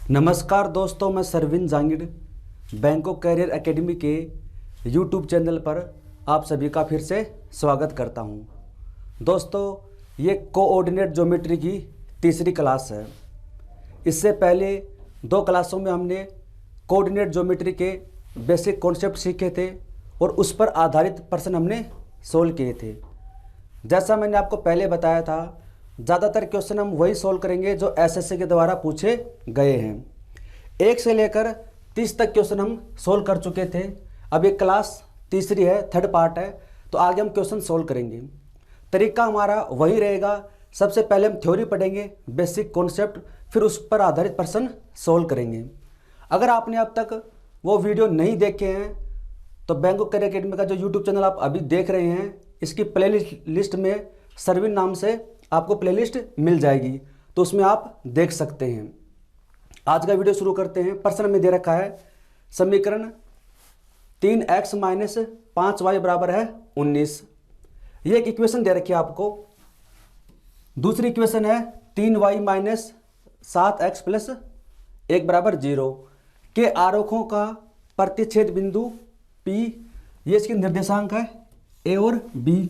नमस्कार दोस्तों, मैं Sarvin Jangid bank of career academy के यूट्यूब चैनल पर आप सभी का फिर से स्वागत करता हूं। दोस्तों, ये कोऑर्डिनेट ज्योमेट्री की तीसरी क्लास है। इससे पहले 2 क्लासों में हमने कोऑर्डिनेट ज्योमेट्री के बेसिक कॉन्सेप्ट सीखे थे और उस पर आधारित प्रश्न हमने सोल्व किए थे। जैसा मैंने आपको पहले बताया था, ज़्यादातर क्वेश्चन हम वही सोल्व करेंगे जो एसएससी के द्वारा पूछे गए हैं। 1 से लेकर 30 तक क्वेश्चन हम सोल्व कर चुके थे। अब ये क्लास तीसरी है, थर्ड पार्ट है, तो आगे हम क्वेश्चन सोल्व करेंगे। तरीका हमारा वही रहेगा। सबसे पहले हम थ्योरी पढ़ेंगे, बेसिक कॉन्सेप्ट, फिर उस पर आधारित प्रश्न सोल्व करेंगे। अगर आपने अब तक वो वीडियो नहीं देखे हैं तो बैंक ऑफ कैरियर एकेडमी का जो यूट्यूब चैनल आप अभी देख रहे हैं, इसकी प्ले लिस्ट में सरविन नाम से आपको प्लेलिस्ट मिल जाएगी, तो उसमें आप देख सकते हैं। आज का वीडियो शुरू करते हैं। प्रश्न में दे रखा है समीकरण 3x - 5y बराबर है 19। ये एक इक्वेशन दे रखी है आपको। दूसरी इक्वेशन है 3y - 7x + 1 बराबर 0 के आरेखों का प्रतिच्छेद बिंदु P, ये इसके निर्देशांक है A और B।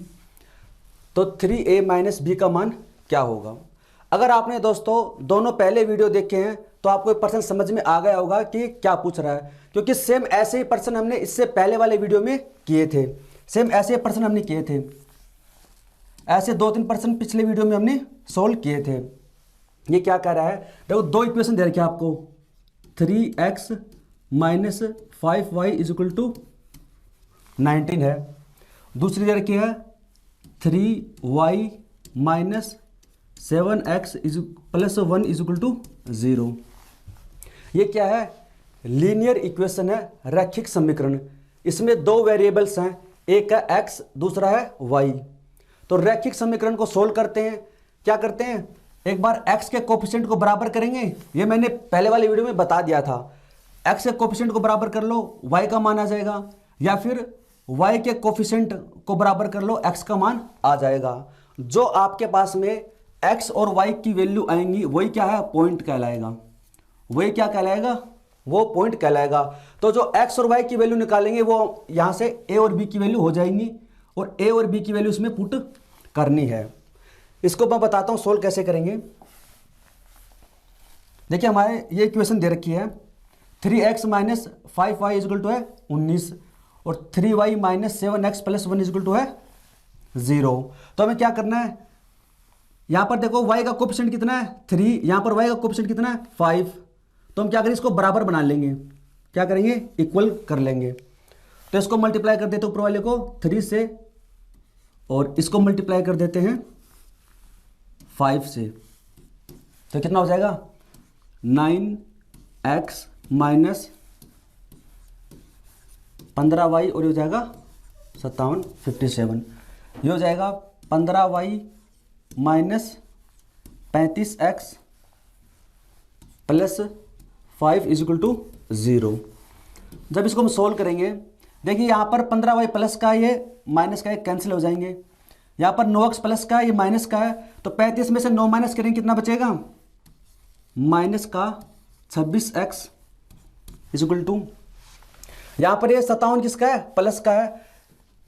तो 3a - b का मान क्या होगा? अगर आपने दोस्तों दोनों पहले वीडियो देखे हैं तो आपको ये प्रश्न समझ में आ गया होगा कि क्या पूछ रहा है, क्योंकि सेम ऐसे ही प्रश्न हमने इससे पहले वाले वीडियो में किए थे। सेम ऐसे प्रश्न हमने किए थे, ऐसे 2-3 प्रश्न पिछले वीडियो में हमने सोल्व किए थे। ये क्या कह रहा है? देखो, 2 इक्वेशन दे रखी है आपको। 3x - 5y = 19 है। दूसरी दे रखी है 3y - 7x + 1 = 0। ये क्या है? लीनियर इक्वेशन है, रैखिक समीकरण। इसमें 2 वेरिएबल्स हैं, एक है x, दूसरा है y। तो रैखिक समीकरण को सोल्व करते हैं। क्या करते हैं? एक बार x के कोफिशिएंट को बराबर करेंगे। ये मैंने पहले वाले वीडियो में बता दिया था। x के कोफिशिएंट को बराबर कर लो, y का मान आ जाएगा, या फिर y के कोफिशिएंट को बराबर कर लो, x का मान आ जाएगा। जो आपके पास में x और y की वैल्यू आएंगी वही क्या है? पॉइंट कहलाएगा। वही क्या कहलाएगा? वो पॉइंट कहलाएगा। तो जो x और y की वैल्यू निकालेंगे वो यहां से a और b की वैल्यू हो जाएंगी, और a और b की वैल्यू इसमें पुट करनी है। इसको मैं बताता हूं सोल्व कैसे करेंगे। देखिए, हमारे ये इक्वेशन दे रखी है 3x - 5y = 19 और 3y - 7x + 1 = 0। तो हमें क्या करना है? यहां पर देखो y का कोफिशिएंट कितना है? 3। यहां पर y का कोफिशिएंट कितना है? 5। तो हम क्या करेंगे? इसको बराबर बना लेंगे। क्या करेंगे? इक्वल कर लेंगे। तो इसको मल्टीप्लाई कर देते हैं ऊपर वाले को 3 से, और इसको मल्टीप्लाई कर देते हैं 5 से। तो कितना हो जाएगा? 9x - 15y, और ये हो जाएगा 57, 57। ये हो जाएगा 15y - 35x + 5 = 0। जब इसको हम सोल्व करेंगे, देखिए यहाँ पर 15y प्लस का, ये माइनस का, ये कैंसिल हो जाएंगे। यहाँ पर 9x प्लस का, ये माइनस का है, तो 35 में से 9 माइनस करेंगे, कितना बचेगा? माइनस का 26x = यहाँ पर ये 57 किसका है? प्लस का है।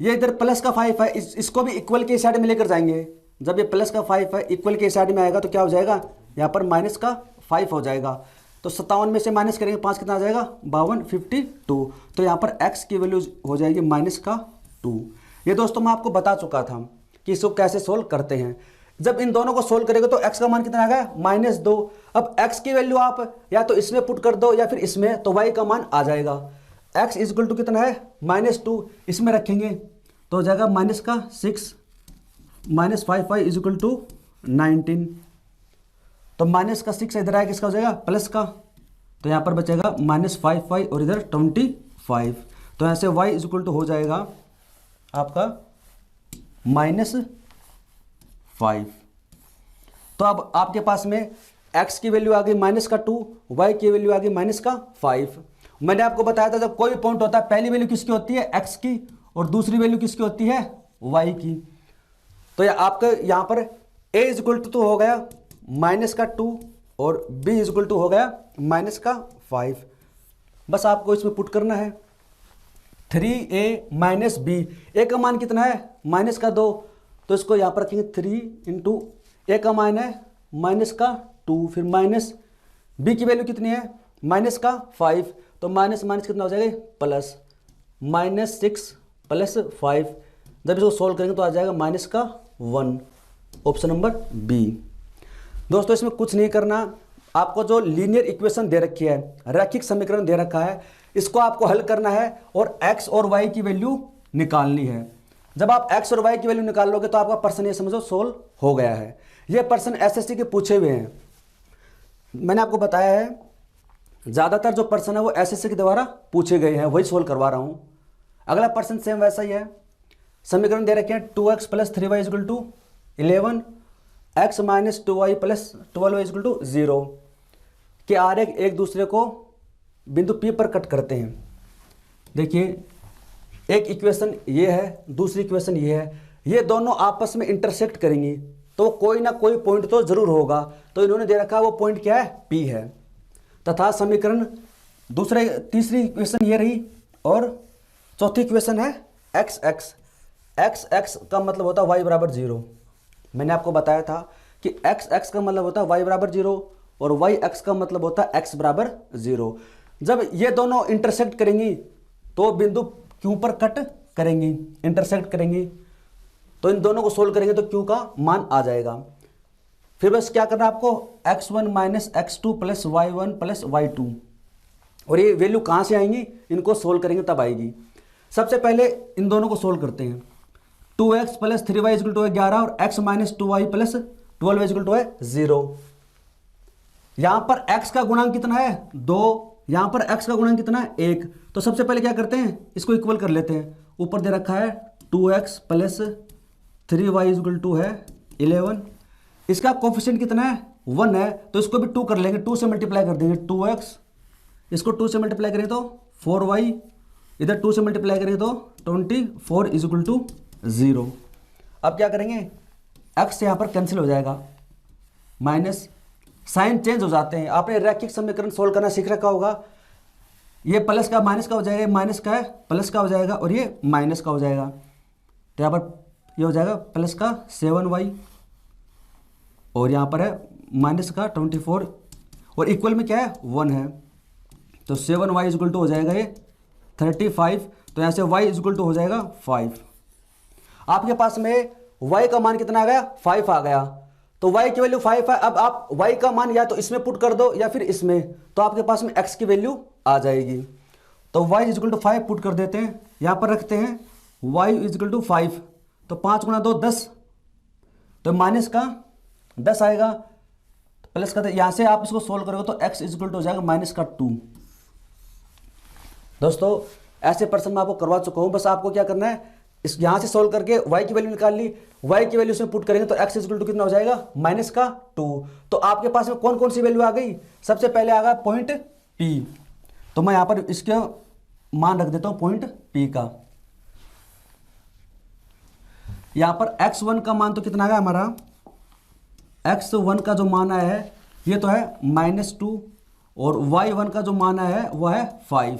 ये इधर प्लस का 5 है, इसको भी इक्वल के साइड में लेकर जाएंगे। जब ये प्लस का 5 है इक्वल के साइड में आएगा तो क्या हो जाएगा? यहाँ पर माइनस का 5 हो जाएगा। तो 57 में से माइनस करेंगे 5, कितना आ जाएगा? 52, 52। तो यहाँ पर x की वैल्यू हो जाएगी -2। ये दोस्तों मैं आपको बता चुका था कि इसको कैसे सोल्व करते हैं। जब इन दोनों को सोल्व करेंगे तो x का मान कितना आ गया? -2। अब x की वैल्यू आप या तो इसमें पुट कर दो या फिर इसमें, तो y का मान आ जाएगा। x = कितना है? -2। इसमें रखेंगे तो हो जाएगा -6 - 5y = 19। तो -6 इधर आएगा, किसका हो जाएगा? प्लस का। तो यहाँ पर बचेगा -5y और इधर 25। तो यहाँ से y = हो जाएगा आपका -5। तो अब आपके पास में x की वैल्यू आ गई -2, y की वैल्यू आ गई -5। मैंने आपको बताया था जब कोई भी पॉइंट होता है पहली वैल्यू किसकी होती है? x की, और दूसरी वैल्यू किसकी होती है? y की। तो आपका यहाँ पर a = तो हो गया -2 और b इज इक्वल टू हो गया माइनस का 5। बस आपको इसमें पुट करना है 3a माइनस बी। ए का मान कितना है माइनस का 2, तो इसको यहाँ पर रखेंगे 3 इंटू ए का मान है माइनस का 2, फिर माइनस बी की वैल्यू कितनी है माइनस का 5, तो माइनस माइनस कितना हो जाएगा प्लस, माइनस 6 प्लस 5। जब इसको सोल्व करेंगे तो आ जाएगा माइनस का 1, ऑप्शन नंबर बी। दोस्तों इसमें कुछ नहीं करना, आपको जो लीनियर इक्वेशन दे रखी है, रैखिक समीकरण दे रखा है, इसको आपको हल करना है और x और y की वैल्यू निकालनी है। जब आप x और y की वैल्यू निकाल लोगे तो आपका प्रश्न ये समझो सोल्व हो गया है। ये प्रश्न एसएससी के पूछे हुए हैं, मैंने आपको बताया है ज़्यादातर जो प्रश्न है वो एसएससी के द्वारा पूछे गए हैं, वही सोल्व करवा रहा हूँ। अगला प्रश्न सेम वैसा ही है, समीकरण दे रखे हैं 2x plus 3y equal to 11, x minus 2y plus 12y equal to 0 के आरेख एक दूसरे को बिंदु P पर कट करते हैं। देखिए एक इक्वेशन ये है, दूसरी इक्वेशन ये है, ये दोनों आपस में इंटरसेक्ट करेंगी तो कोई ना कोई पॉइंट तो जरूर होगा, तो इन्होंने दे रखा है वो पॉइंट क्या है P है। तथा समीकरण तीसरी इक्वेशन ये रही और चौथी इक्वेशन है x x का मतलब होता है y बराबर 0। मैंने आपको बताया था कि x का मतलब होता है y बराबर 0 और y x का मतलब होता है x बराबर 0। जब ये दोनों इंटरसेक्ट करेंगी तो बिंदु Q पर कट करेंगी, इंटरसेक्ट करेंगी, तो इन दोनों को सोल्व करेंगे तो Q का मान आ जाएगा। फिर बस क्या करना है आपको x1 minus x2 plus y1 plus y2, और ये वैल्यू कहाँ से आएंगी, इनको सोल्व करेंगे तब आएगी। सबसे पहले इन दोनों को सोल्व करते हैं। 2x plus 3y equal to है 11 और x minus 2y plus 12 equal to है 0। यहाँ पर x का गुणांक कितना है 2, यहाँ पर x का गुणांक कितना है 1, तो सबसे पहले क्या करते हैं इसको इक्वल कर लेते हैं। ऊपर दे रखा है 2x plus 3y equal to है 11, इसका कोफिशिएंट कितना है 1 है, तो इसको भी 2 कर लेंगे, 2 से मल्टीप्लाई कर देंगे 2x, इसको 2 से मल्टीप्लाई करें तो 4y, इधर 2 से मल्टीप्लाई करें तो 24 इज इक्वल टू 0। अब क्या करेंगे x यहाँ पर कैंसिल हो जाएगा, माइनस साइन चेंज हो जाते हैं। आपने रैखिक समीकरण सोल्व करना सीख रखा होगा, ये प्लस का माइनस का हो जाएगा, माइनस का है प्लस का हो जाएगा और ये माइनस का हो जाएगा, तो यहाँ पर ये हो जाएगा प्लस का 7y और यहाँ पर है माइनस का 24 और इक्वल में क्या है 1 है, तो 7y इक्वल टू हो जाएगा ये 35, तो यहाँ से y इक्वल टू हो जाएगा 5। आपके पास में y का मान कितना आ गया 5 आ गया, तो y की वैल्यू 5 है। अब आप y का मान या तो इसमें पुट कर दो या फिर इसमें, तो आपके पास में x की वैल्यू आ जाएगी। तो y इक्वल टू 5 पुट कर देते हैं, यहाँ पर रखते हैं y इक्वल टू 5, तो 5 गुणा 2 10, तो माइनस का 10 आएगा, प्लस का यहाँ से आप इसको सोल्व करोगे तो x इक्वल टू हो जाएगा माइनस का 2। दोस्तों ऐसे प्रश्न मैं आपको करवा चुका हूँ, बस आपको क्या करना है इस यहाँ से सोल्व करके y की वैल्यू निकाल ली, y की वैल्यू इसमें पुट करेंगे तो x इक्वल टू कितना हो जाएगा माइनस का 2। तो आपके पास में कौन कौन सी वैल्यू आ गई, सबसे पहले आ गया पॉइंट P, तो मैं यहाँ पर इसके मान रख देता हूँ पॉइंट P का। यहाँ पर x1 का मान तो कितना आ गया हमारा, x1 का जो मान आया है ये तो है -2 और y1 का जो मान आया है वह है 5,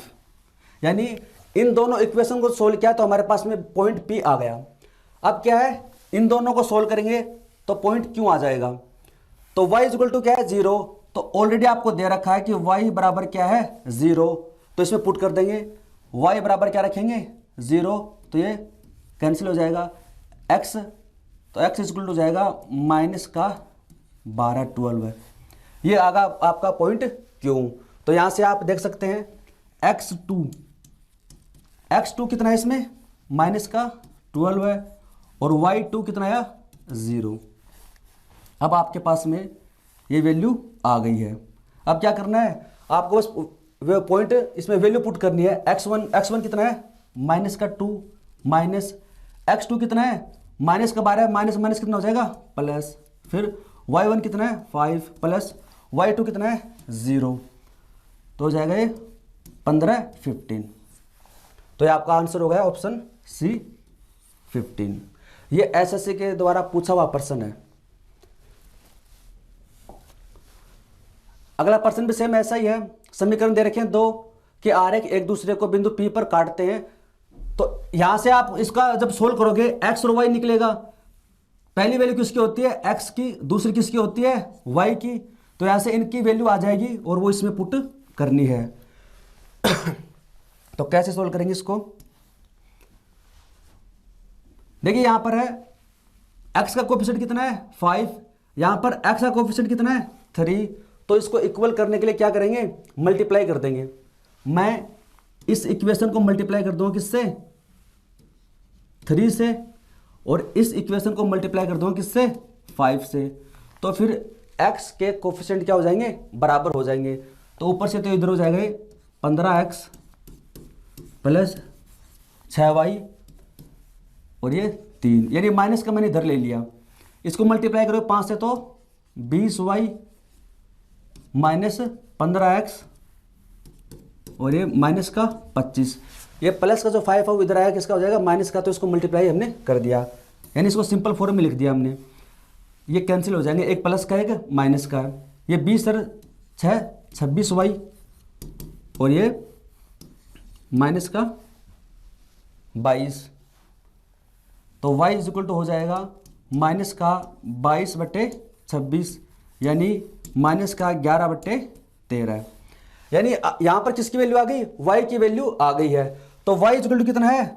यानी इन दोनों इक्वेशन को सोल्व किया तो हमारे पास में पॉइंट P आ गया। अब क्या है इन दोनों को सोल्व करेंगे तो पॉइंट Q आ जाएगा, तो y इक्वल टू क्या है 0, तो ऑलरेडी आपको दे रखा है कि y बराबर क्या है 0, तो इसमें पुट कर देंगे y बराबर क्या रखेंगे 0, तो ये कैंसिल हो जाएगा, x तो x इक्वल टू जाएगा माइनस का 12 ये आगा आपका पॉइंट Q। तो यहाँ से आप देख सकते हैं x2 कितना है इसमें माइनस का 12 है और y2 कितना है 0। अब आपके पास में ये वैल्यू आ गई है। अब क्या करना है आपको, बस पॉइंट इसमें वैल्यू पुट करनी है। x1 कितना है माइनस का 2 माइनस x2 कितना है माइनस का 12, माइनस माइनस कितना हो जाएगा प्लस, फिर y1 कितना है 5 प्लस y2 कितना है 0, तो हो जाएगा ये 15 तो ये आपका आंसर हो गया ऑप्शन सी 15। ये एसएससी के द्वारा पूछा हुआ प्रश्न है। अगला प्रश्न भी सेम ऐसा ही है। समीकरण दे रखे हैं दो कि आरेख एक दूसरे को बिंदु P पर काटते हैं। तो यहां से आप इसका जब सोल्व करोगे x और y निकलेगा। पहली वैल्यू किसकी होती है? x की। दूसरी किसकी होती है? y की। तो यहां से इनकी वैल्यू आ जाएगी और वो इसमें पुट करनी है। तो कैसे सोल्व करेंगे इसको? देखिए यहां पर है x का कोफिशिएंट कितना है? 5। यहां पर x का कोफिशिएंट कितना है? 3। तो इसको इक्वल करने के लिए क्या करेंगे? मल्टीप्लाई कर देंगे। मैं इस इक्वेशन को मल्टीप्लाई कर दूंगा किससे? 3 से। और इस इक्वेशन को मल्टीप्लाई कर दूंगा किससे? 5 से। तो फिर x के कोफिशिएंट क्या हो जाएंगे? बराबर हो जाएंगे। तो ऊपर से तो इधर हो जाएगा 15x प्लस 6y और ये 3, यानी माइनस का मैंने इधर ले लिया। इसको मल्टीप्लाई करो 5 से तो 20y माइनस 15x और ये माइनस का 25। ये प्लस का जो 5 है वो इधर आया, किसका हो जाएगा? माइनस का। तो इसको मल्टीप्लाई हमने कर दिया, यानी इसको सिंपल फॉर्म में लिख दिया हमने। ये कैंसिल हो जाएंगे, एक प्लस का एक माइनस का। ये 20 और 6 26y और ये माइनस का 22। तो y इज इक्वल टू हो जाएगा माइनस का 22/26 यानी माइनस का 11/13। यानी यहां पर किसकी वैल्यू आ गई? y की वैल्यू आ गई है। तो y इज इक्वल टू कितना है?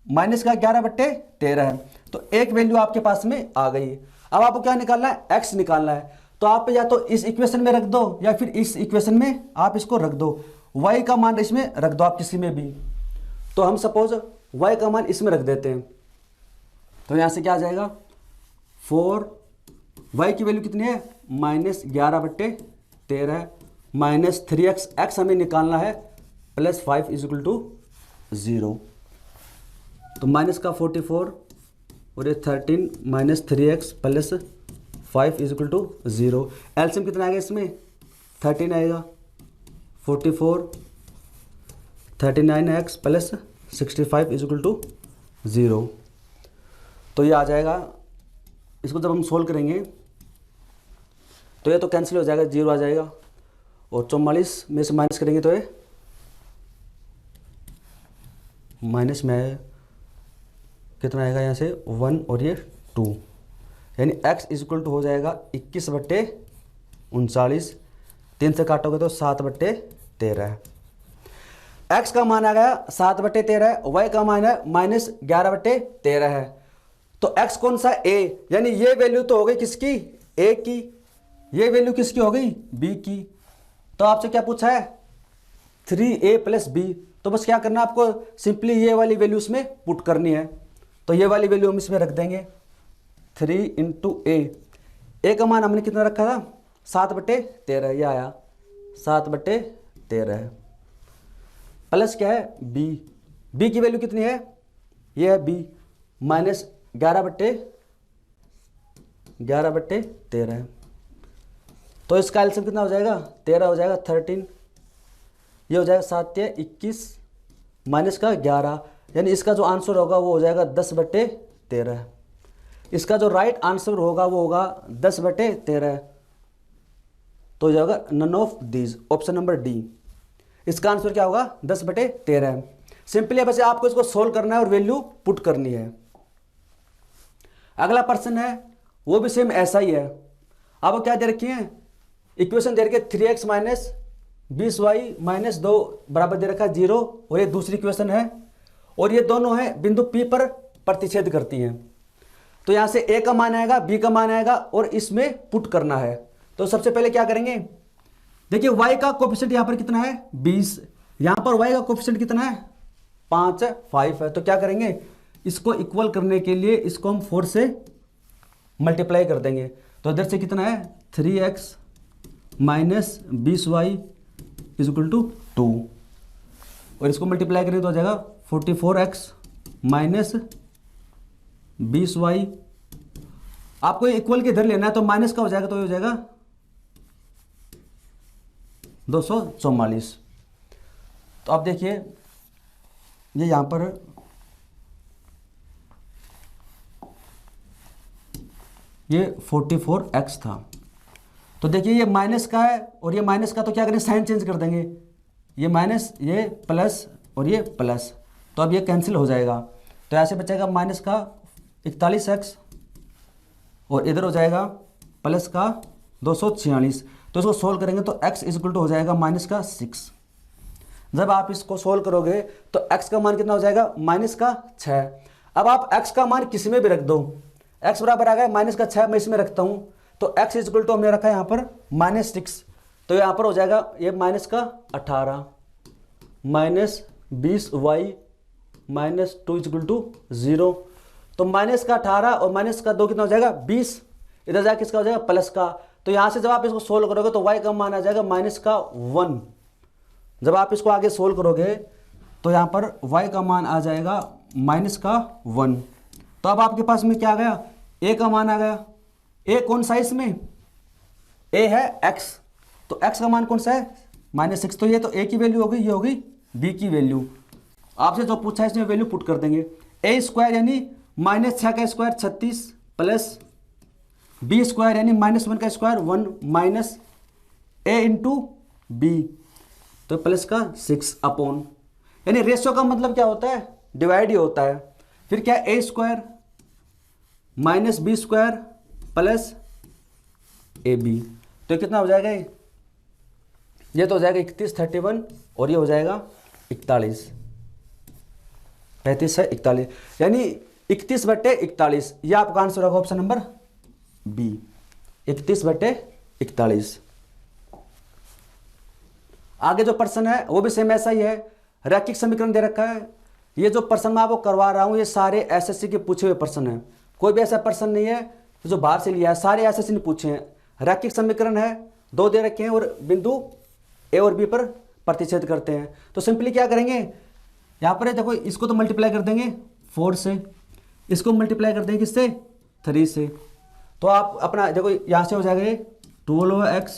माइनस का 11/13 है। तो एक वैल्यू आपके पास में आ गई। अब आपको क्या निकालना है? x निकालना है। तो आप या तो इस इक्वेशन में रख दो या फिर इस इक्वेशन में आप इसको रख दो। y का मान इसमें रख दो आप किसी में भी। तो हम सपोज y का मान इसमें रख देते हैं। तो यहां से क्या आ जाएगा? 4 y की वैल्यू कितनी है? माइनस 11/13 माइनस 3x, x हमें निकालना है, प्लस 5 इज इक्वल टू 0। तो माइनस का 44 और ये 13 minus 3x plus 5 is equal to 0। LCM कितना आएगा इसमें? 13 आएगा। 44 39x plus 65 is equal to 0। तो ये आ जाएगा। इसको जब हम सोल्व करेंगे तो ये तो कैंसिल हो जाएगा, 0 आ जाएगा। और 44 में से माइनस करेंगे तो ये माइनस में कितना आएगा? यहाँ से 1 और ये 2, यानी x इज इक्वल टू हो जाएगा 21/39। 3 से काटोगे तो 7/13। x का मान आ गया 7/13, y का मान है माइनस 11/13 है। तो x कौन सा? a, यानी ये वैल्यू तो हो गई किसकी? a की। ये वैल्यू किसकी हो गई? b की। तो आपसे क्या पूछा है? 3a plus b। तो बस क्या करना आपको? सिंपली ये वाली वैल्यू इसमें पुट करनी है। तो ये वाली वैल्यू हम इसमें रख देंगे 3 इंटू a का मान हमने कितना रखा था? 7/13, ये आया 7/13 प्लस क्या है? b की वैल्यू कितनी है? ये है b माइनस 11/13। तो इसका एलसीएम कितना हो जाएगा? 13 हो जाएगा। 13 ये हो जाएगा 7 या 21 माइनस का 11, यानी इसका जो आंसर होगा वो हो जाएगा 10/13। इसका जो राइट आंसर होगा वो होगा 10/13। तो हो जाएगा none of these, option number D. इसका आंसर क्या होगा? 10/13। सिंपली बस आपको इसको सोल्व करना है और वैल्यू पुट करनी है। अगला प्रश्न है वो भी सेम ऐसा ही है। आपको क्या दे रखी है? इक्वेशन दे रखी है 3x माइनस 20y माइनस 2 बराबर दे रखा है 0, और ये दूसरी इक्वेशन है। और ये दोनों है बिंदु P पर प्रतिच्छेद करती हैं। तो यहां से a का मान आएगा, b का मान आएगा और इसमें पुट करना है। तो सबसे पहले क्या करेंगे? देखिए y का कोफिशिएंट यहां पर कितना है? 20। यहां पर y का कोफिशिएंट कितना है? 5 है। तो क्या करेंगे? इसको इक्वल करने के लिए इसको हम 4 से मल्टीप्लाई कर देंगे। तो इधर से कितना है? 3x minus 20y is equal to 2, और इसको मल्टीप्लाई करेंगे तो हो जाएगा 44x माइनस 20y। आपको इक्वल के इधर लेना है तो माइनस का हो जाएगा, तो हो जाएगा 244। तो आप देखिए ये यहां पर ये 44x था, तो देखिए ये माइनस का है और ये माइनस का, तो क्या करें साइन चेंज कर देंगे, ये माइनस ये प्लस और ये प्लस, तो अब ये कैंसिल हो जाएगा। तो ऐसे बचेगा माइनस का 41x और इधर हो जाएगा प्लस का 246। तो इसको सोल्व करेंगे तो x इक्वल टू हो जाएगा माइनस का 6। जब आप इसको सोल्व करोगे तो x का मान कितना हो जाएगा माइनस का 6। अब आप x का मान किसी में भी रख दो, x बराबर आ गया माइनस का 6, मैं इसमें रखता हूँ तो x इक्वल टू हमने रखा है यहाँ पर -6, तो यहाँ पर हो जाएगा ये माइनस का 18 minus 20y minus 2 equal to 0। तो माइनस का 18 और माइनस का 2 कितना हो जाएगा 20, इधर जाके किसका हो जाएगा प्लस का। तो यहाँ से जब आप इसको सोल्व करोगे तो y का मान आ जाएगा माइनस का 1। जब आप इसको आगे सोल्व करोगे तो यहाँ पर y का मान आ जाएगा माइनस का 1। तो अब आपके पास में क्या आ गया, a का मान आ गया। a कौन सा है इसमें, a है x, तो x का मान कौन सा है -6, तो ये तो a की वैल्यू होगी, ये होगी b की वैल्यू। आपसे जो पूछा है इसमें वैल्यू पुट कर देंगे। a स्क्वायर यानी -6 का स्क्वायर 36 प्लस b स्क्वायर यानी -1 का square 1 minus a into b, तो प्लस का 6 अपॉन, यानी रेशियो का मतलब क्या होता है डिवाइड ही होता है। फिर क्या a square minus b square plus a b, तो कितना हो जाएगा ये तो हो जाएगा 31 31 और ये हो जाएगा 41, 35 है 41, यानी 31/41, ये आपका आंसर होगा ऑप्शन नंबर बी 31/41। आगे जो प्रश्न है वो भी सेम ऐसा ही है, रैखिक समीकरण दे रखा है। ये जो प्रश्न मैं आपको करवा रहा हूं ये सारे एसएससी के पूछे हुए प्रश्न है, कोई भी ऐसा प्रश्न नहीं है जो बाहर से लिया है, सारे एसएससी ने पूछे हैं। रैखिक समीकरण है, 2 दे रखे हैं और बिंदु ए और बी पर प्रतिच्छेद करते हैं। तो सिंपली क्या करेंगे, यहाँ पर देखो इसको तो मल्टीप्लाई कर देंगे 4 से, इसको मल्टीप्लाई कर देंगे किससे 3 से, तो आप अपना देखो यहाँ से हो जाएगा ये 12x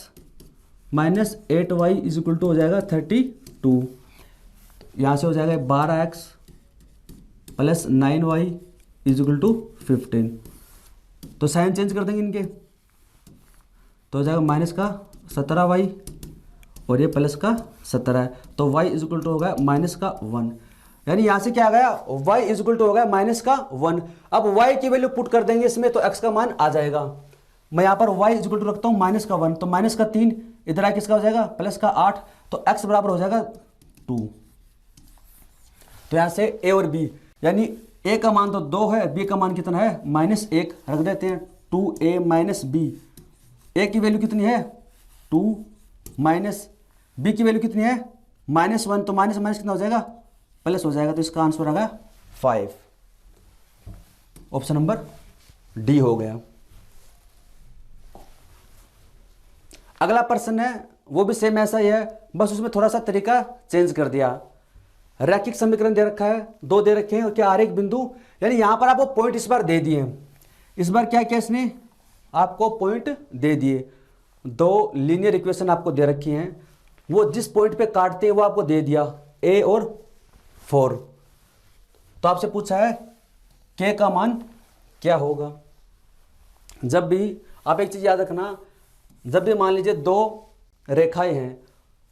minus 8y is equal to हो जाएगा 32, यहाँ से हो जाएगा 12x plus 9y is equal to 15। तो साइन चेंज कर देंगे इनके, तो हो जाएगा माइनस का 17y और ये प्लस का 17 है, तो y इज इक्वल टू होगा माइनस का 1, यानी यहाँ से क्या आ गया y इज इक्वल टू हो गया माइनस का 1। अब y की वैल्यू पुट कर देंगे इसमें तो x का मान आ जाएगा। मैं यहाँ पर y इज इक्वल टू रखता हूँ माइनस का 1, तो माइनस का 3 इधर आ किसका हो जाएगा प्लस का 8, तो x बराबर हो जाएगा 2। तो यहाँ से a और b, यानी a का मान तो 2 है, b का मान कितना है -1, रख देते हैं 2a माइनस बी। a की वैल्यू कितनी है 2 माइनस b की वैल्यू कितनी है -1, तो माइनस माइनस कितना हो जाएगा प्लस हो जाएगा, तो इसका आंसर आ गया 5, ऑप्शन नंबर डी हो गया। अगला प्रश्न है वो भी सेम ऐसा ही है, बस उसमें थोड़ा सा तरीका चेंज कर दिया। रैखिक समीकरण दे रखा है, 2 दे रखे हैं और क्या आरेख बिंदु, यानी यहां पर आपको पॉइंट इस बार दे दिए, इस बार क्या किया इसने आपको पॉइंट दे दिए। 2 लीनियर इक्वेशन आपको दे रखी हैं, वो जिस पॉइंट पे काटते हैं वो आपको दे दिया a और 4। तो आपसे पूछा है k का मान क्या होगा। जब भी आप एक चीज याद रखना, जब भी मान लीजिए 2 रेखाएं हैं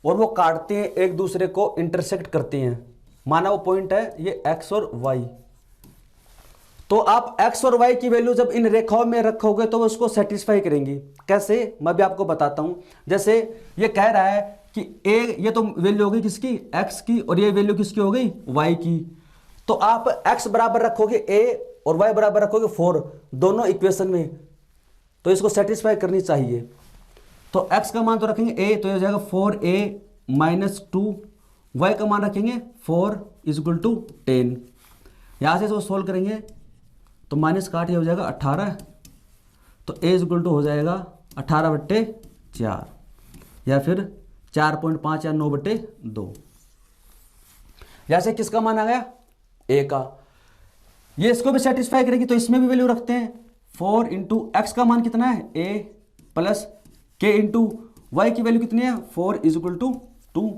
और वो काटते हैं एक दूसरे को इंटरसेक्ट करती हैं, माना वो पॉइंट है ये x और y, तो आप x और y की वैल्यू जब इन रेखाओं में रखोगे तो वो उसको सेटिस्फाई करेंगी। कैसे, मैं भी आपको बताता हूं। जैसे ये कह रहा है कि a, ये तो वैल्यू होगी किसकी x की और ये वैल्यू किसकी हो गई y की, तो आप x बराबर रखोगे a और y बराबर रखोगे 4 दोनों इक्वेशन में, तो इसको सेटिस्फाई करनी चाहिए। तो x का मान तो रखेंगे a, तो ये हो जाएगा 4a माइनस 2, y का मान रखेंगे 4 इज इक्वल टू 10। यहाँ से इसको सोल्व करेंगे तो माइनस का 8 ये हो जाएगा 18, तो a इज इक्वल टू हो जाएगा 18/4 या फिर 4.5 या 9/2। यहाँ से किसका मान आ गया a का, ये इसको भी सेटिस्फाई करेगी तो इसमें भी वैल्यू रखते हैं 4 इंटू एक्स का मान कितना है a plus k into y की वैल्यू कितनी है 4 इज इक्वल टू 2।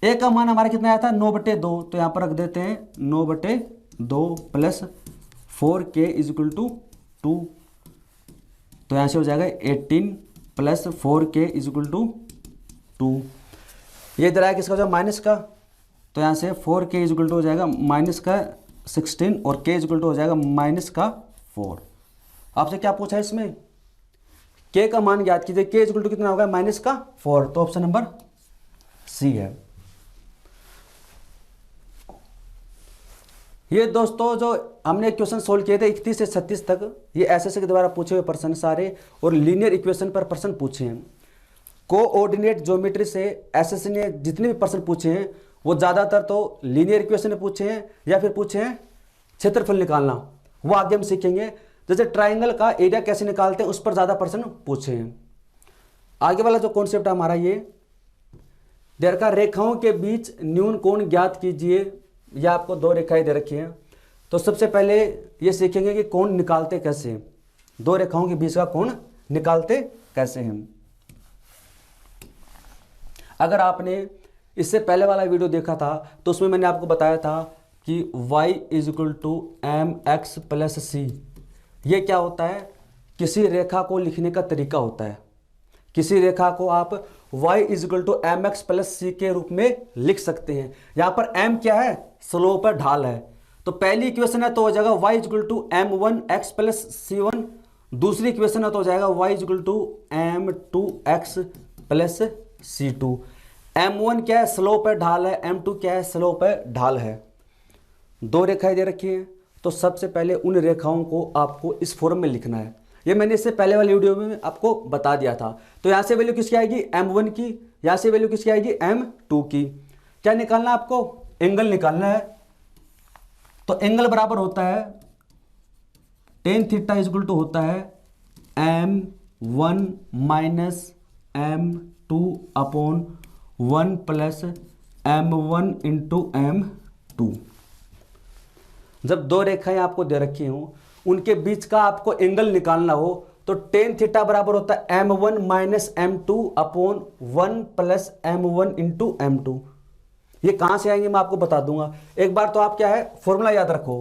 a का मान हमारा कितना आया था 9/2, तो यहाँ पर रख देते हैं 9/2 plus 4k is equal to 2, तो यहाँ से हो जाएगा 18 plus 4k is equal to 2। ये इधर आया किसका हो जाएगा माइनस का, तो यहाँ से 4k इज इक्वल टू हो जाएगा माइनस का 16 और k इज इक्वल टू हो जाएगा माइनस का 4। आपसे क्या पूछा है इसमें, k का मान ज्ञात कीजिए। k इज इक्वल टू कितना होगा माइनस का 4, तो ऑप्शन नंबर सी है। ये दोस्तों जो हमने क्वेश्चन सोल्व किए थे 31 से 36 तक, ये एसएससी के द्वारा पूछे हुए प्रश्न सारे और लीनियर इक्वेशन पर प्रश्न पूछे हैं। कोऑर्डिनेट ज्योमेट्री से एसएससी ने जितने भी प्रश्न पूछे हैं वो ज़्यादातर तो लीनियर इक्वेशन में पूछे हैं या फिर पूछे हैं क्षेत्रफल निकालना, वो आगे हम सीखेंगे। जैसे ट्राइंगल का एरिया कैसे निकालते हैं उस पर ज़्यादा प्रश्न पूछे हैं। आगे वाला जो कॉन्सेप्ट है हमारा ये का रेखाओं के बीच न्यून कोण ज्ञात कीजिए। या आपको दो रेखाएं दे रखी हैं, तो सबसे पहले ये सीखेंगे कि कोण निकालते कैसे हैं, दो रेखाओं के बीच का कोण निकालते कैसे हैं। अगर आपने इससे पहले वाला वीडियो देखा था तो उसमें मैंने आपको बताया था कि y is equal to M X plus C. ये क्या होता है, किसी रेखा को लिखने का तरीका होता है। किसी रेखा को आप y is equal to M X plus C के रूप में लिख सकते हैं। यहाँ पर m क्या है, स्लोप है, ढाल है। तो पहली इक्वेशन है तो हो जाएगा y is equal to m one x plus c one. दूसरी इक्वेशन है तो हो जाएगा y is equal to m two x plus c two. m1 क्या है, स्लोप है, ढाल है। m2 क्या है, स्लोप है, ढाल है। दो रेखाएं दे रखी हैं, तो सबसे पहले उन रेखाओं को आपको इस फॉर्म में लिखना है। ये मैंने इससे पहले वाली वीडियो में आपको बता दिया था। तो यहाँ से वैल्यू किसकी आएगी, m1 की। यहाँ से वैल्यू किसकी आएगी, m2 की। क्या निकालना आपको, एंगल निकालना है। तो एंगल बराबर होता है tan theta is equal to होता है m1 minus m2 upon 1 plus m1 into m2। जब दो रेखाएं आपको दे रखी हों उनके बीच का आपको एंगल निकालना हो तो tan थीटा बराबर होता है m1 minus m2 upon 1 plus m1 into m2। ये कहां से आएंगे मैं आपको बता दूंगा। एक बार तो आप क्या है फॉर्मूला याद रखो,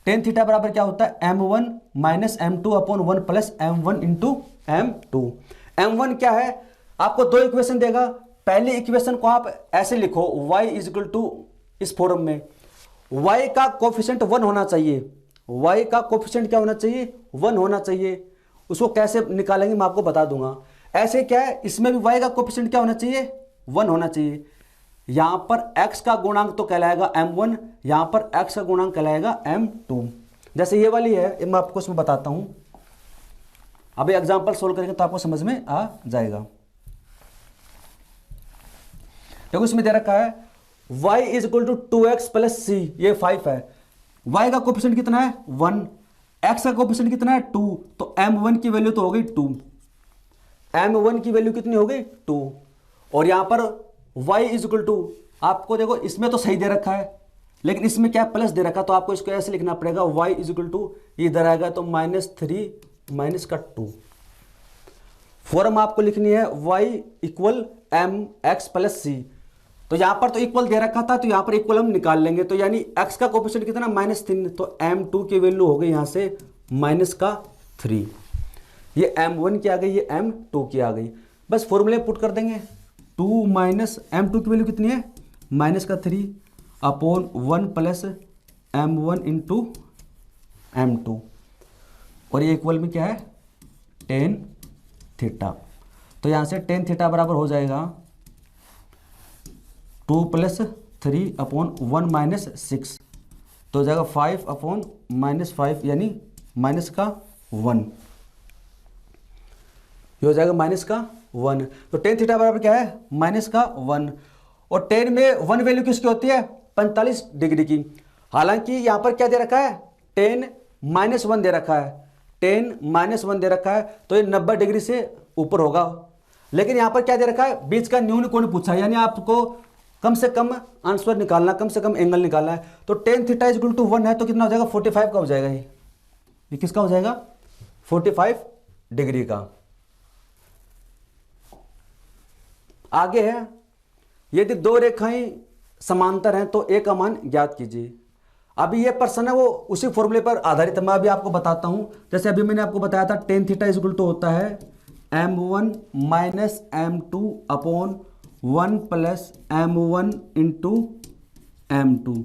tan थीटा बराबर क्या होता है m1 minus m2 upon 1 plus m1 into m2। m1 क्या है, आपको दो इक्वेशन देगा। पहली इक्वेशन को आप ऐसे लिखो y इज इक्वल टू इस फॉर्म में y का कोफिशिएंट 1 होना चाहिए। y का कोफिशिएंट क्या होना चाहिए, 1 होना चाहिए। उसको कैसे निकालेंगे मैं आपको बता दूंगा। ऐसे क्या है, इसमें भी y का कोफिशिएंट क्या होना चाहिए, 1 होना चाहिए। यहां पर x का गुणांक तो कहलाएगा m1, यहां पर x का गुणांक कहलाएगा m2। जैसे ये वाली है, मैं आपको इसमें बताता हूं। अभी एग्जाम्पल सोल्व करेंगे तो आपको समझ में आ जाएगा। देखो इसमें दे रखा है y is equal to 2x plus C, ये 5 है। y का कोफिशिएंट कितना है, 1। x का कोफिशिएंट कितना है, 2। तो m1 की वैल्यू तो हो गई 2। m1 की वैल्यू कितनी हो गई, 2। और यहां पर y इज इक्वल टू, आपको देखो इसमें तो सही दे रखा है लेकिन इसमें क्या प्लस दे रखा, तो आपको इसको ऐसे लिखना पड़ेगा y इज इक्वल टू, इधर आएगा तो -3 माइनस का 2। फॉर्म आपको लिखनी है y equal M X plus C. तो यहां पर तो इक्वल दे रखा था तो यहां पर इक्वल हम निकाल लेंगे। तो यानी x का कोफिशिएंट कितना, -3। तो m2 की वैल्यू हो गई यहां से -3। ये m1 की आ गई, ये m2 की आ गई। बस फॉर्मूले पुट कर देंगे। 2 माइनस m2 की वैल्यू कितनी है, -3 upon 1 plus m1 into m2। और ये इक्वल में क्या है, tan थीटा। तो यहां से tan थीटा बराबर हो जाएगा 2 प्लस 3 अपॉन 1 माइनस 6। तो हो जाएगा 5 अपॉन -5 यानी माइनस का 1। ये हो जाएगा माइनस का 1। तो tan थीटा बराबर क्या है, माइनस का 1। और tan में 1 वैल्यू किसकी होती है, 45 डिग्री की। हालांकि यहां पर क्या दे रखा है, tan -1 दे रखा है। tan -1 दे रखा है तो ये 90 डिग्री से ऊपर होगा। लेकिन यहां पर क्या दे रखा है, बीच का न्यून कोण पूछा है, यानी आपको कम से कम आंसर निकालना, कम से कम एंगल निकालना है। तो tan theta is equal to 1 है तो कितना हो जाएगा, 45 का हो जाएगा। ये किसका हो जाएगा, 45 डिग्री का। आगे है, यदि दो रेखाएं समांतर हैं तो एक का मान ज्ञात कीजिए। अभी ये प्रश्न है वो उसी फॉर्मूले पर आधारित है, मैं अभी आपको बताता हूं। जैसे अभी मैंने आपको बताया था tan theta is equal to होता है m1 minus m2 upon 1 plus m1 into m2।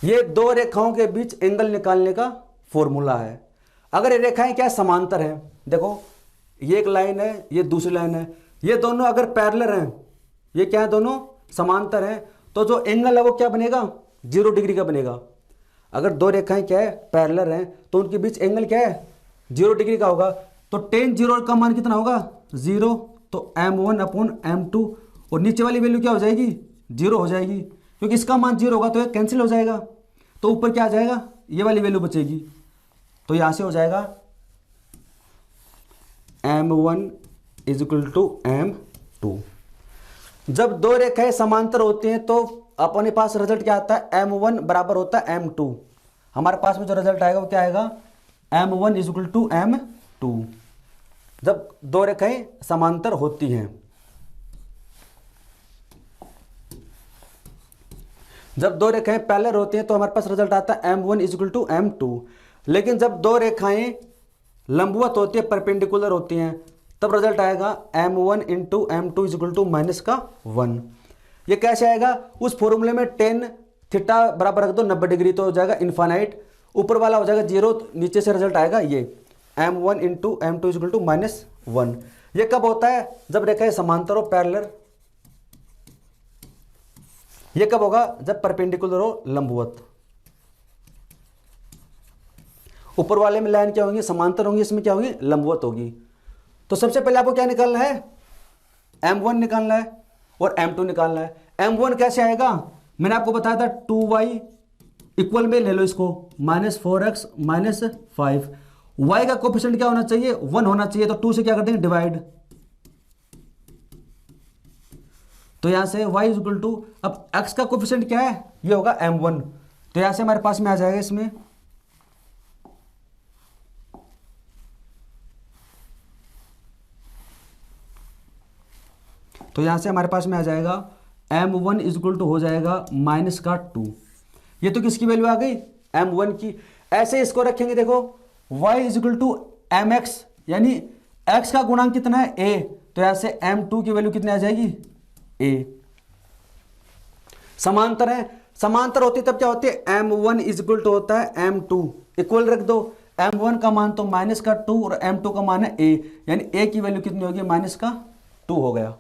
ये दो रेखाओं के बीच एंगल निकालने का फॉर्मूला है। अगर ये रेखाएं क्या समांतर हैं, देखो ये एक लाइन है, ये दूसरी लाइन है, ये दोनों अगर पैरेलल हैं, ये क्या है, दोनों समांतर हैं, तो जो एंगल है वो क्या बनेगा, 0 डिग्री का बनेगा। अगर दो रेखाएं क्या है, पैरेलल हैं, तो उनके बीच एंगल क्या है, 0 डिग्री का होगा। तो टेन 0 का मान कितना होगा, 0। तो m1 अपॉन m2, और नीचे वाली वैल्यू क्या हो जाएगी, 0 हो जाएगी, क्योंकि इसका मान 0 होगा तो ये कैंसिल हो जाएगा। तो ऊपर क्या आ जाएगा, ये वाली वैल्यू बचेगी। तो यहां से हो जाएगा m1 is equal to m2। जब दो रेखाएं समांतर होती हैं तो अपने पास रिजल्ट क्या आता है, m1 बराबर होता है m2। हमारे पास में जो रिजल्ट आएगा वो क्या आएगा, m1 is equal to m2, जब दो रेखाएं समांतर होती हैं। जब दो रेखाएं पैरेलल होती हैं तो हमारे पास रिजल्ट आता है m1 is equal to m2। लेकिन जब दो रेखाएं लंबवत होती है, परपेंडिकुलर होती हैं, तब रिजल्ट आएगा m1 into m2 is equal to minus का 1। ये कैसे आएगा, उस फॉर्मूले में टेन थीटा बराबर रख दो 90 डिग्री, तो हो जाएगा इन्फानाइट, ऊपर वाला हो जाएगा 0, नीचे से रिजल्ट आएगा ये m1 into m2 is equal to minus 1। ये कब होता है, जब रेखाएं समांतर हो, पैरेलल। ये कब होगा, जब परपेंडिकुलर हो, लंबवत। ऊपर वाले में लाइन क्या होंगी, समांतर होंगी, इसमें क्या होंगी, लंबवत होगी। तो सबसे पहले आपको क्या निकालना है, m1 निकालना है और m2 निकालना है। m1 कैसे आएगा, मैंने आपको बताया था 2y इक्वल में ले लो इसको, -4x -5। y का कोफिशिएंट क्या होना चाहिए, 1 होना चाहिए, तो 2 से क्या कर देंगे, डिवाइड। तो यहां से y इज इक्वल टू, अब x का कोफिशिएंट क्या है, ये होगा m1, तो यहां से हमारे पास में आ जाएगा इसमें तो यहां से हमारे पास में आ जाएगा m1 इज इक्वल टू हो जाएगा -2। ये तो किसकी वैल्यू आ गई, m1 की। ऐसे इसको रखेंगे, देखो y is equal to mx, यानी x का गुणांक कितना है, a, तो यहां से m2 की वैल्यू कितनी आ जाएगी, a। समांतर है, समांतर होती तब क्या होती है, m1 इज इक्वल टू होता है m2, इक्वल रख दो, m1 का मान तो -2 और m2 का मान है a, यानी a की वैल्यू कितनी होगी, -2 हो गया।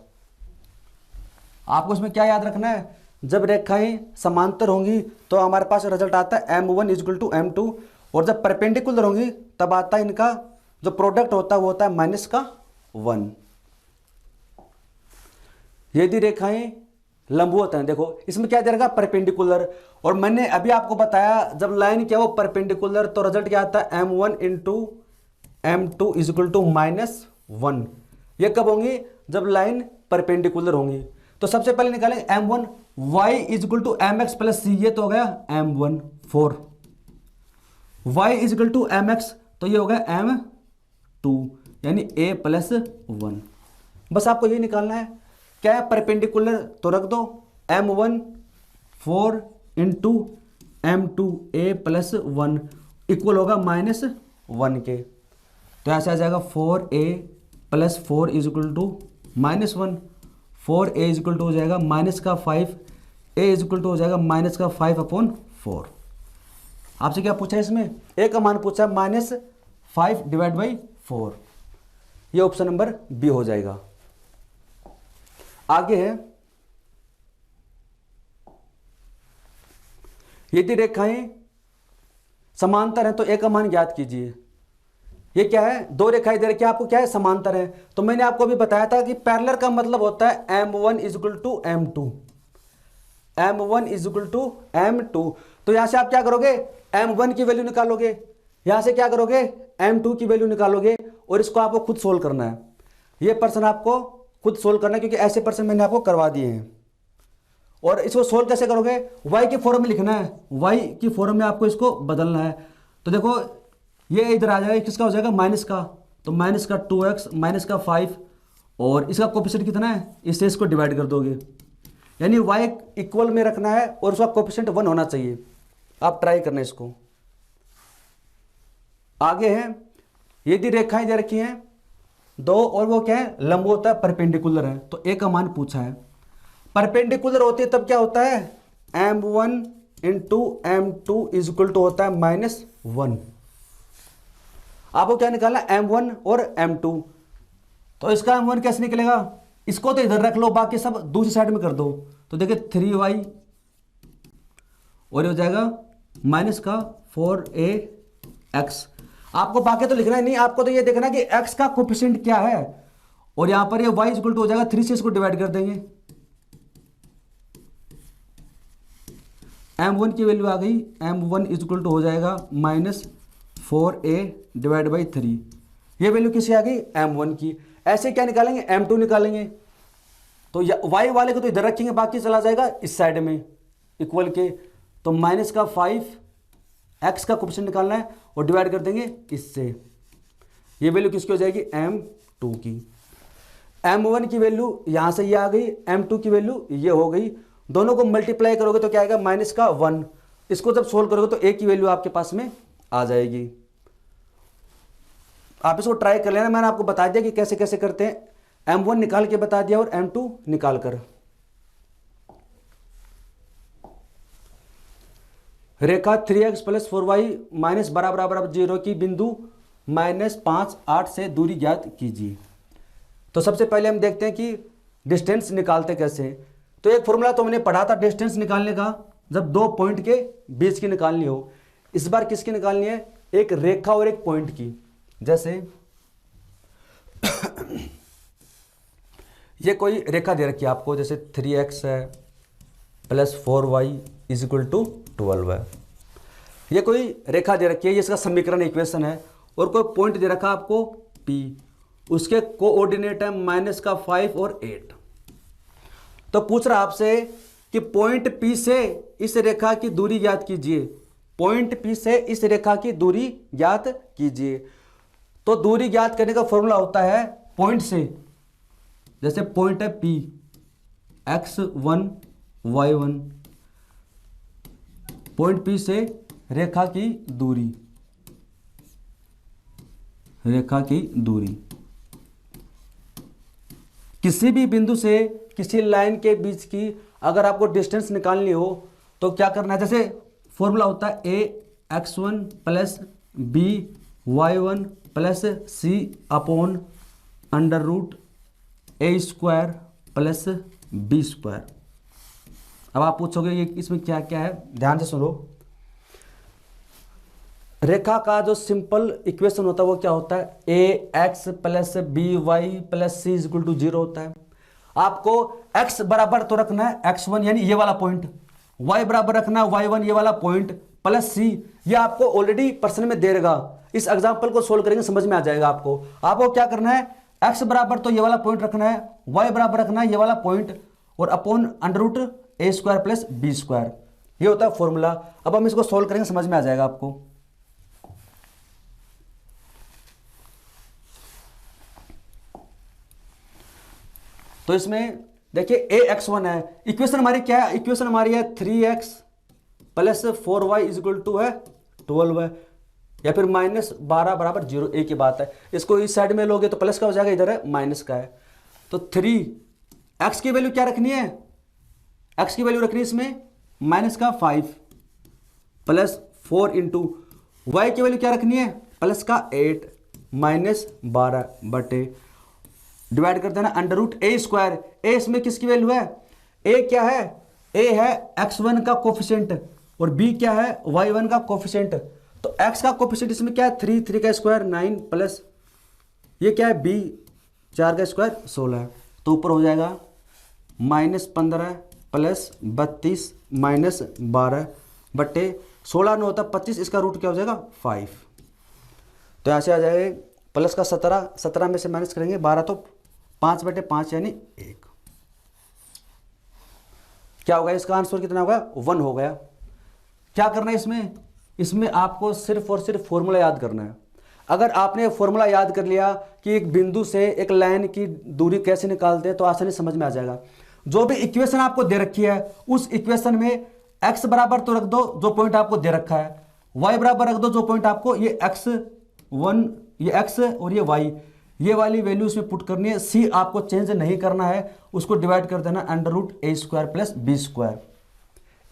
आपको इसमें क्या याद रखना है, जब रेखाएं समांतर होंगी तो हमारे पास रिजल्ट आता है m1 is equal to m2, और जब परपेंडिकुलर होंगी तब आता है इनका जो प्रोडक्ट होता है वो होता है -1। यदि रेखाएं लंबवत हैं, देखो इसमें क्या दे रखा, परपेंडिकुलर, और मैंने अभी आपको बताया जब लाइन क्या हो परपेंडिकुलर तो रिजल्ट क्या आता है m1 into m2 is equal to -1। ये कब होंगी, जब लाइन परपेंडिकुलर होंगी। तो सबसे पहले निकालेंगे m1, y is equal to mx plus c, ये तो हो गया m1 4, y is equal to mx, तो ये हो गया m2, यानी a प्लस 1। बस आपको ये निकालना है, क्या है, परपेंडिकुलर तो रख दो, m1 4 into m2 a plus 1 equal होगा -1 के। तो ऐसे आ जाएगा 4a plus 4 is equal to -1, 4a is equal to हो जाएगा -5, a इज इक्वल टू हो जाएगा -5/4। आपसे क्या पूछा है इसमें, a का मान पूछा है -5/4। ये ऑप्शन नंबर बी हो जाएगा। आगे है, यदि रेखाएं समांतर हैं तो a का मान ज्ञात कीजिए। ये क्या है, दो रेखाएं दे रखी है आपको, क्या है, समांतर है। तो मैंने आपको अभी बताया था कि पैरेलल का मतलब होता है m1 is equal to m2, m1 is equal to m2। तो यहां से आप क्या करोगे, m1 की वैल्यू निकालोगे, यहां से क्या करोगे, m2 की वैल्यू निकालोगे, और इसको आपको खुद सोल्व करना है। ये प्रश्न आपको खुद सोल्व करना है, क्योंकि ऐसे प्रश्न मैंने आपको करवा दिए हैं। और इसको सोल्व कैसे करोगे, y के फॉर्म में लिखना है, y की फॉर्म में आपको इसको बदलना है। तो देखो ये इधर आ जाएगा, किसका हो जाएगा, माइनस का, तो -2x -5, और इसका कोफिशिएंट कितना है, इससे इसको डिवाइड कर दोगे, यानी y इक्वल में रखना है और उसका कोफिशिएंट 1 होना चाहिए। आप ट्राई करना इसको। आगे है, यदि रेखाएं दे रखी हैं दो और वो क्या है, लंब होता है, परपेंडिकुलर है, तो ए का मान पूछा है। परपेंडिकुलर होती है तब क्या होता है, m1 into m2 is equal to होता है -1। आपको क्या निकालना, m1 और m2, तो इसका m1 कैसे निकलेगा, इसको तो इधर रख लो, बाकी सब दूसरी साइड में कर दो, तो देखिए 3y और ये हो जाएगा माइनस का 4ax। आपको बाकी तो लिखना ही नहीं, आपको तो ये देखना कि x का कोफिशिएंट क्या है, और यहां पर ये y इक्वल टू हो जाएगा 3 से इसको डिवाइड कर देंगे, m1 की वैल्यू आ गई, m1 इज इक्वल टू हो जाएगा -4a डिवाइड बाई 3। ये वैल्यू किसी आ गई, m1 की। ऐसे क्या निकालेंगे, m2 निकालेंगे, तो y वाले को तो इधर रखेंगे, बाकी चला जाएगा इस साइड में इक्वल के, तो माइनस का 5 x का कोफिशिएंट निकालना है और डिवाइड कर देंगे इससे। ये वैल्यू किसकी हो जाएगी, m2 की। m1 की वैल्यू यहां से ये आ गई, m2 की वैल्यू ये हो गई, दोनों को मल्टीप्लाई करोगे तो क्या आएगा, माइनस का 1। इसको जब सोल्व करोगे तो a की वैल्यू आपके पास में आ जाएगी। आप इसको ट्राई कर लेना, मैंने आपको बता दिया कि कैसे कैसे करते हैं, m1 निकाल के बता दिया और m2 निकाल कर। रेखा 3x प्लस 4y माइनस बराबर 0 की बिंदु -5, 8 से दूरी ज्ञात कीजिए। तो सबसे पहले हम देखते हैं कि डिस्टेंस निकालते कैसे हैं। तो एक फॉर्मूला तो मैंने पढ़ा था डिस्टेंस निकालने का, जब दो पॉइंट के बीच की निकालनी हो। इस बार किसकी निकालनी है, एक रेखा और एक पॉइंट की। जैसे ये कोई रेखा दे रखी है आपको, जैसे 3x है plus 4y is equal to 12 है। ये कोई रेखा दे रखी है, ये इसका समीकरण इक्वेशन है, और कोई पॉइंट दे रखा आपको P, उसके कोऑर्डिनेट है -5 और 8। तो पूछ रहा आपसे कि पॉइंट P से इस रेखा की दूरी ज्ञात कीजिए, पॉइंट P से इस रेखा की दूरी ज्ञात कीजिए। तो दूरी ज्ञात करने का फॉर्मूला होता है पॉइंट से, जैसे पॉइंट है P, x1 y1, point P से रेखा की दूरी, रेखा की दूरी किसी भी बिंदु से किसी लाइन के बीच की अगर आपको डिस्टेंस निकालनी हो तो क्या करना है, जैसे फॉर्मूला होता है ax1 plus by1 plus c upon √a² plus b²। अब आप पूछोगे ये इसमें क्या क्या है, ध्यान से सुनो। रेखा का जो सिंपल इक्वेशन होता है वो क्या होता है, ax plus by plus c equal to 0 होता है। आपको x बराबर तो रखना है x1 यानी ये वाला पॉइंट, y बराबर रखना है y1 ये वाला पॉइंट, प्लस c, ये आपको ऑलरेडी प्रश्न में दे देगा। इस एग्जांपल को सोल्व करेंगे समझ में आ जाएगा आपको। आपको क्या करना है, x बराबर तो ये वाला पॉइंट रखना है, y बराबर रखना है ये वाला पॉइंट, और अपॉन √a² प्लस b², ये होता है फॉर्मूला। अब हम इसको सोल्व करेंगे समझ में आ जाएगा आपको। तो इसमें देखिए ax1 है, इक्वेशन हमारी क्या है, इक्वेशन हमारी है 3x plus 4y is equal to है 12 है, या फिर -12 बराबर 0, एक ही बात है। इसको इस साइड में लोगे तो प्लस का हो जाएगा, इधर है माइनस का है। तो 3x की वैल्यू क्या रखनी है, x की वैल्यू रखनी है इसमें -5 प्लस 4 इंटू y की वैल्यू क्या रखनी है, प्लस का 8 -12 बटे डिवाइड कर देना √a²। a इसमें किसकी वैल्यू है, a क्या है, a है x1 का कोफिशिएंट और b क्या है y1 का कोफिशिएंट। तो x का कोफिशिएंट इसमें क्या है 3 का स्क्वायर 9 प्लस ये क्या है b 4 का स्क्वायर 16, तो ऊपर हो जाएगा -15 प्लस 32 -12 बटे 16 न होता 25, इसका रूट क्या हो जाएगा 5। तो यहाँ से आ जाएगा प्लस का 17 में से माइनस करेंगे 12, तो 5/5 यानी 1। क्या होगा इसका आंसर, कितना होगा 1 हो गया। क्या करना है इसमें, इसमें आपको सिर्फ और सिर्फ फॉर्मूला याद करना है। अगर आपने फॉर्मूला याद कर लिया कि एक बिंदु से एक लाइन की दूरी कैसे निकालते हैं तो आसानी समझ में आ जाएगा। जो भी इक्वेशन आपको दे रखी है उस इक्वेशन में x बराबर तो रख दो जो पॉइंट आपको दे रखा है, y बराबर रख दो जो पॉइंट आपको, ये x1 ये x और ये y, ये वाली वैल्यू इसमें पुट करनी है। सी आपको चेंज नहीं करना है, उसको डिवाइड कर देना √a² प्लस b²।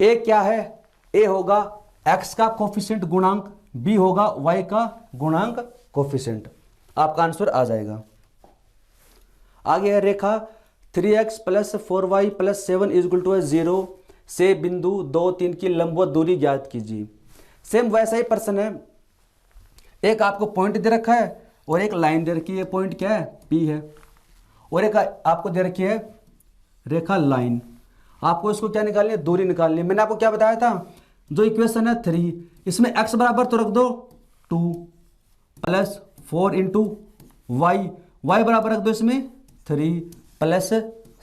ए क्या है? ए होगा x का कोफिशिएंट गुणांक, बी होगा y का गुणांक कोफिशिएंट। आपका आंसर आ जाएगा। आगे है रेखा 3x प्लस 4y प्लस 7 = 0 से बिंदु 2, 3 की लंबवत दूरी ज्ञात कीजिए। सेम वैसा ही प्रश्न है, एक आपको पॉइंट दे रखा है और एक लाइन दे रखी है। पॉइंट क्या है? P है, और एक आपको दे रखी है रेखा लाइन। आपको इसको क्या निकालनी है? दूरी निकालनी है। मैंने आपको क्या बताया था? जो इक्वेशन है 3, इसमें x बराबर तो रख दो 2 प्लस 4 इंटू वाई बराबर रख दो इसमें 3 प्लस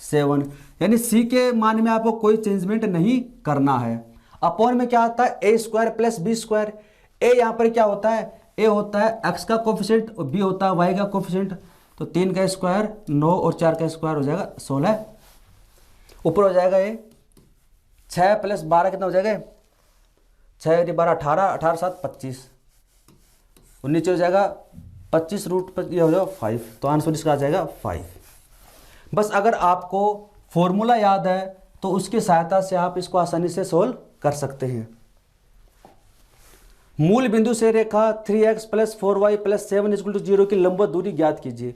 7, यानी c के मान में आपको कोई चेंजमेंट नहीं करना है। अपॉन में क्या आता है? a² plus b²। a यहाँ पर क्या होता है? a होता है x का कोफिशिएंट और b होता है y का कोफिशिएंट। तो 3 का स्क्वायर 9 और 4 का स्क्वायर हो जाएगा 16। ऊपर हो जाएगा ये 6 प्लस 12 कितना हो जाएगा? 6 × 12 18, 18 7 25, और नीचे हो जाएगा 25 रूट पर, ये हो जाएगा 5। तो आंसर इसका आ जाएगा 5। बस अगर आपको फॉर्मूला याद है तो उसकी सहायता से आप इसको आसानी से सोल्व कर सकते हैं। मूल बिंदु से रेखा 3x प्लस 4y प्लस 7 = 0 की लंबवत दूरी ज्ञात कीजिए।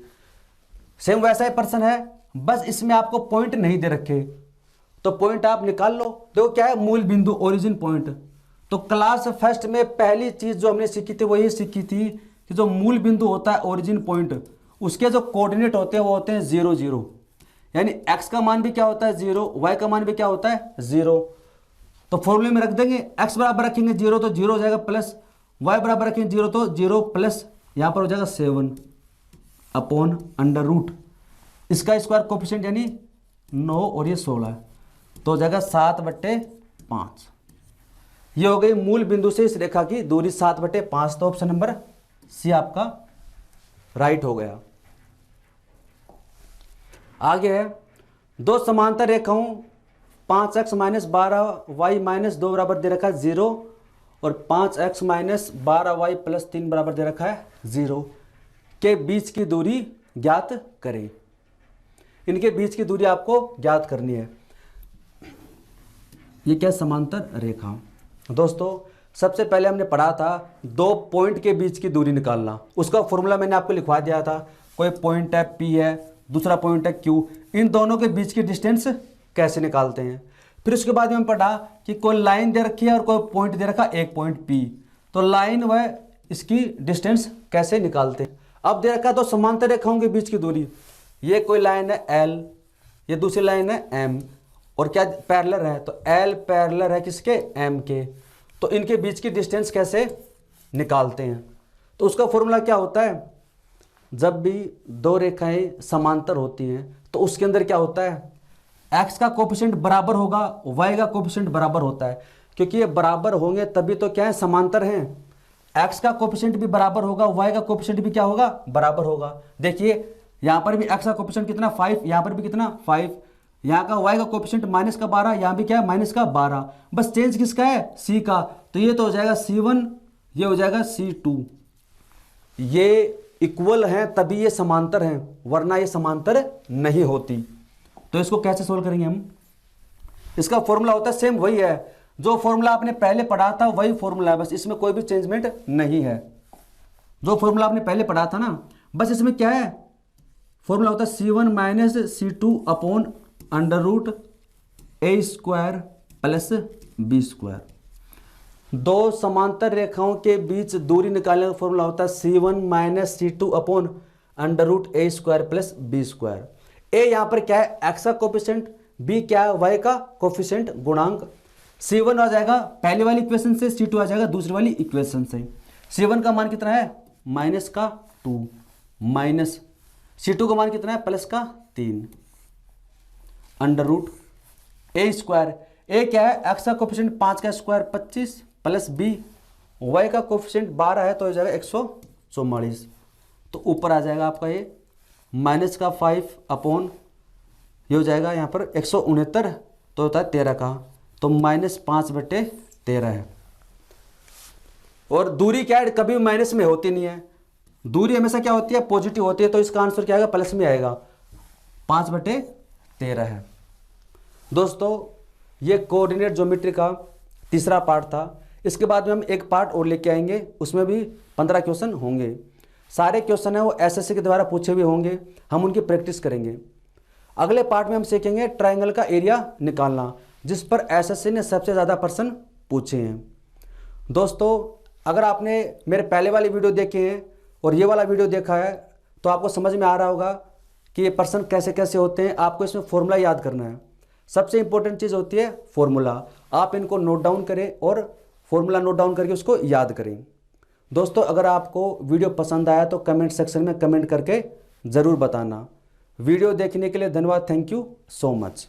सेम वैसा ही प्रश्न है, बस इसमें आपको पॉइंट नहीं दे रखे, तो पॉइंट आप निकाल लो। देखो क्या है? मूल बिंदु, ओरिजिन पॉइंट। तो क्लास फर्स्ट में पहली चीज जो हमने सीखी थी वो ये सीखी थी कि जो मूल बिंदु होता है ओरिजिन पॉइंट, उसके जो कोऑर्डिनेट होते हैं वो होते हैं 0 0, यानी x का मान भी क्या होता है 0, y का मान भी क्या होता है 0। तो फॉर्मूले में रख देंगे, x बराबर रखेंगे 0 तो 0 हो जाएगा प्लस, y बराबर रखेंगे 0 तो 0 प्लस, यहाँ पर हो जाएगा 7 अपॉन √, इसका स्क्वायर कोफिशिएंट यानी 9 और ये 16, तो हो जाएगा 7/5। ये हो गई मूल बिंदु से इस रेखा की दूरी 7/5। तो ऑप्शन नंबर सी आपका राइट हो गया। आगे है दो समांतर रेखाओं 5x - 12y - 2 बराबर दे रखा है 0 और 5x - 12y + 3 बराबर दे रखा है 0 के बीच की दूरी ज्ञात करें। इनके बीच की दूरी आपको ज्ञात करनी है। ये क्या? समांतर रेखा। दोस्तों सबसे पहले हमने पढ़ा था दो पॉइंट के बीच की दूरी निकालना, उसका फॉर्मूला मैंने आपको लिखवा दिया था। कोई पॉइंट है P है, दूसरा पॉइंट है Q, इन दोनों के बीच की डिस्टेंस कैसे निकालते हैं। फिर उसके बाद में पढ़ा कि कोई लाइन दे रखी है और कोई पॉइंट दे रखा एक पॉइंट P, तो लाइन व इसकी डिस्टेंस कैसे निकालते हैं। अब दे रखा है दो समांतर रेखाओं के बीच की दूरी, ये कोई लाइन है L, ये दूसरी लाइन है M, और क्या पैरेलल है, तो L पैरेलल है किसके? M के। तो इनके बीच की डिस्टेंस कैसे निकालते हैं? तो उसका फॉर्मूला क्या होता है? जब भी दो रेखाएं समांतर होती हैं तो उसके अंदर क्या होता है? x का कोफिशिएंट बराबर होगा, y का कोफिशिएंट बराबर होता है, क्योंकि ये बराबर होंगे तभी तो क्या है? समांतर हैं। x का कोफिशिएंट भी बराबर होगा, y का कोफिशिएंट भी क्या होगा? बराबर होगा। देखिए यहाँ पर भी x का कोफिशिएंट कितना 5, यहाँ पर भी कितना 5, यहाँ का y का कोफिशिएंट -12, यहाँ भी क्या है? -12। बस चेंज किसका है? c का। तो ये तो हो जाएगा c1, ये हो जाएगा c2। ये इक्वल हैं तभी ये समांतर हैं, वरना ये समांतर नहीं होती। तो इसको कैसे सोल्व करेंगे हम? इसका फॉर्मूला होता है सेम वही है जो फॉर्मूला आपने पहले पढ़ा था, वही फॉर्मूला है, बस इसमें कोई भी चेंजमेंट नहीं है। जो फॉर्मूला आपने पहले पढ़ा था ना, बस इसमें क्या है? फॉर्मूला होता है c1 - c2 upon √a² plus b²। दो समांतर रेखाओं के बीच दूरी निकालने का फॉर्मूला होता है c1 - c2 upon √a² plus b²। a यहाँ पर क्या है? x का कोफिशिएंट, b क्या है? y का कोफिशिएंट गुणांक। c1 आ जाएगा पहली वाली इक्वेशन से, c2 आ जाएगा दूसरी वाली इक्वेशन से। c1 का मान कितना है? -2 माइनस c2 का मान कितना है? +3 √a²। a क्या है? x का कोफिशिएंट 5 का स्क्वायर 25 प्लस b, y का कोफिशिएंट 12 है तो हो जाएगा 144। तो ऊपर आ जाएगा आपका ये -5 अपॉन, ये हो जाएगा यहाँ पर 169, तो होता है 13 का, तो -5/13 है। और दूरी क्या है? कभी माइनस में होती नहीं है, दूरी हमेशा क्या होती है, पॉजिटिव होती है, तो इसका आंसर क्या आएगा, प्लस में आएगा, 5/13 है। दोस्तों ये कोऑर्डिनेट ज्योमेट्री का तीसरा पार्ट था। इसके बाद में हम एक पार्ट और लेके आएंगे, उसमें भी 15 क्वेश्चन होंगे। सारे क्वेश्चन हैं वो एसएससी के द्वारा पूछे हुए होंगे, हम उनकी प्रैक्टिस करेंगे। अगले पार्ट में हम सीखेंगे ट्रायंगल का एरिया निकालना, जिस पर एसएससी ने सबसे ज़्यादा प्रश्न पूछे हैं। दोस्तों अगर आपने मेरे पहले वाली वीडियो देखे हैं और ये वाला वीडियो देखा है तो आपको समझ में आ रहा होगा कि ये प्रश्न कैसे कैसे होते हैं। आपको इसमें फॉर्मूला याद करना है, सबसे इंपॉर्टेंट चीज़ होती है फॉर्मूला। आप इनको नोट डाउन करें और फॉर्मूला नोट डाउन करके उसको याद करें। दोस्तों अगर आपको वीडियो पसंद आया तो कमेंट सेक्शन में कमेंट करके ज़रूर बताना। वीडियो देखने के लिए धन्यवाद। Thank you so much.